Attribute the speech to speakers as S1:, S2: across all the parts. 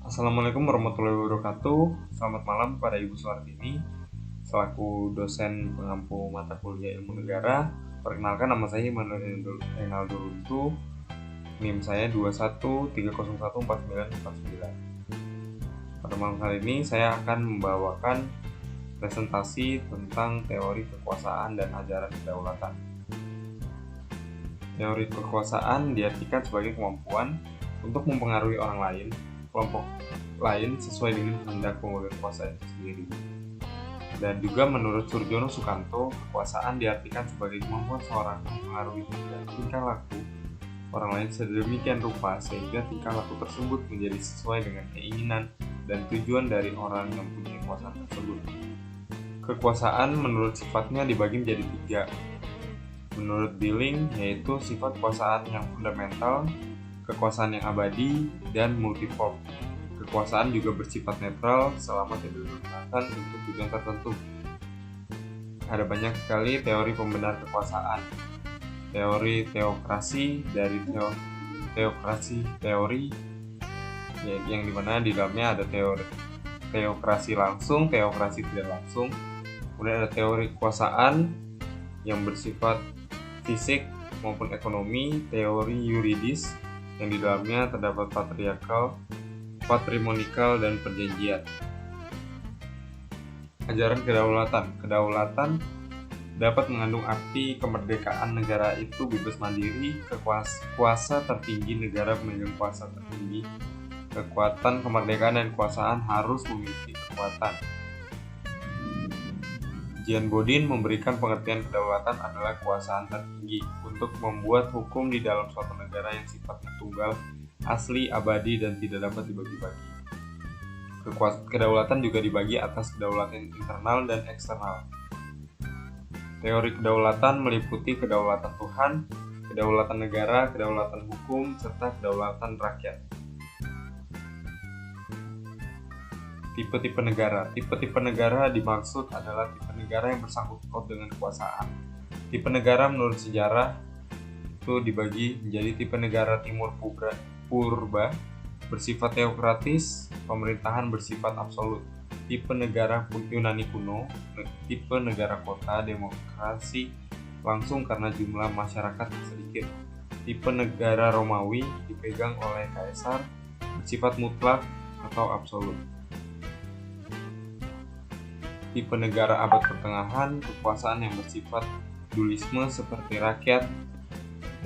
S1: Assalamualaikum warahmatullahi wabarakatuh. Selamat malam kepada Ibu Suwartini selaku dosen pengampu mata kuliah ilmu negara. Perkenalkan, nama saya Immanuel Renaldo Runtu. NIM saya 21301499. Pada malam hari ini saya akan membawakan presentasi tentang teori kekuasaan dan ajaran kedaulatan. Teori kekuasaan diartikan sebagai kemampuan untuk mempengaruhi orang lain, kelompok lain sesuai dengan kehendak pemegang kuasa itu sendiri. Dan juga menurut Surjono Sukanto, kekuasaan diartikan sebagai kemampuan seorang mempengaruhi tingkah laku orang lain sedemikian rupa sehingga tingkah laku tersebut menjadi sesuai dengan keinginan dan tujuan dari orang yang punya kekuasaan tersebut. Kekuasaan menurut sifatnya dibagi menjadi 3. Menurut Billing, yaitu sifat kekuasaan yang fundamental, kekuasaan yang abadi, dan multiform. Kekuasaan juga bersifat netral selama tidak digunakan untuk tujuan tertentu. Ada banyak sekali teori pembenar kekuasaan. Teori teokrasi dari teokrasi teori yang dimana di dalamnya ada teori teokrasi langsung, teokrasi tidak langsung. Kemudian ada teori kekuasaan yang bersifat fisik maupun ekonomi, teori yuridis yang di dalamnya terdapat patriarkal, patrimonikal, dan perjanjian. Ajaran kedaulatan. Kedaulatan dapat mengandung arti kemerdekaan negara itu bebas mandiri, kuasa tertinggi negara pemegang kuasa tertinggi, kekuatan kemerdekaan dan kekuasaan harus memiliki kekuatan. Jean Bodin memberikan pengertian kedaulatan adalah kekuasaan tertinggi untuk membuat hukum di dalam suatu negara yang sifatnya tunggal, asli, abadi, dan tidak dapat dibagi-bagi. Kedaulatan juga dibagi atas kedaulatan internal dan eksternal. Teori kedaulatan meliputi kedaulatan Tuhan, kedaulatan negara, kedaulatan hukum, serta kedaulatan rakyat. Tipe-tipe negara. Tipe-tipe negara dimaksud adalah tipe negara yang bersangkut paut dengan kekuasaan. Tipe negara menurut sejarah itu dibagi menjadi tipe negara timur purba bersifat teokratis, pemerintahan bersifat absolut. Tipe negara Yunani kuno, tipe negara kota, demokrasi langsung karena jumlah masyarakat sedikit. Tipe negara Romawi dipegang oleh kaisar, bersifat mutlak atau absolut. Tipe negara abad pertengahan, kekuasaan yang bersifat dualisme seperti rakyat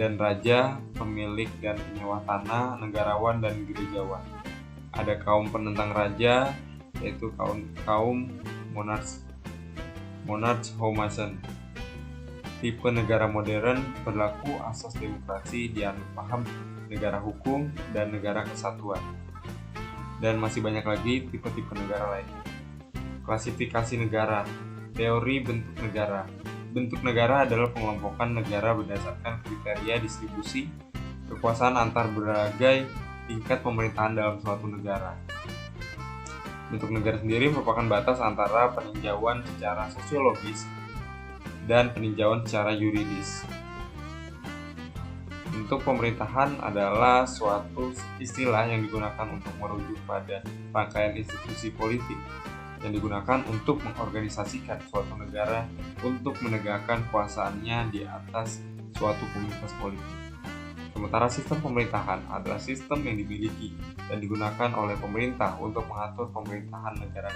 S1: dan raja, pemilik dan penyewa tanah, negarawan dan gerejawan. Ada kaum penentang raja, yaitu kaum Monarch-Homazen. Tipe negara modern berlaku asas demokrasi, dianut paham negara hukum dan negara kesatuan. Dan masih banyak lagi tipe-tipe negara lainnya. Klasifikasi negara. Teori bentuk negara. Bentuk negara adalah pengelompokan negara berdasarkan kriteria distribusi kekuasaan antar berbagai tingkat pemerintahan dalam suatu negara. Bentuk negara sendiri merupakan batas antara peninjauan secara sosiologis dan peninjauan secara yuridis. Bentuk pemerintahan adalah suatu istilah yang digunakan untuk merujuk pada rangkaian institusi politik yang digunakan untuk mengorganisasikan suatu negara untuk menegakkan kuasaannya di atas suatu komunitas politik. Sementara sistem pemerintahan adalah sistem yang dimiliki dan digunakan oleh pemerintah untuk mengatur pemerintahan negara.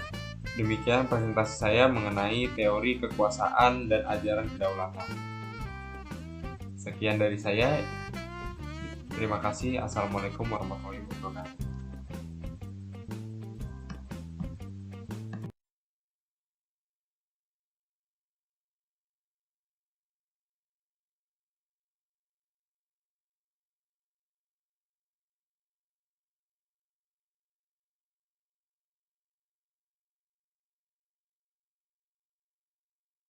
S1: Demikian presentasi saya mengenai teori kekuasaan dan ajaran kedaulatan. Sekian dari saya. Terima kasih. Assalamualaikum warahmatullahi wabarakatuh.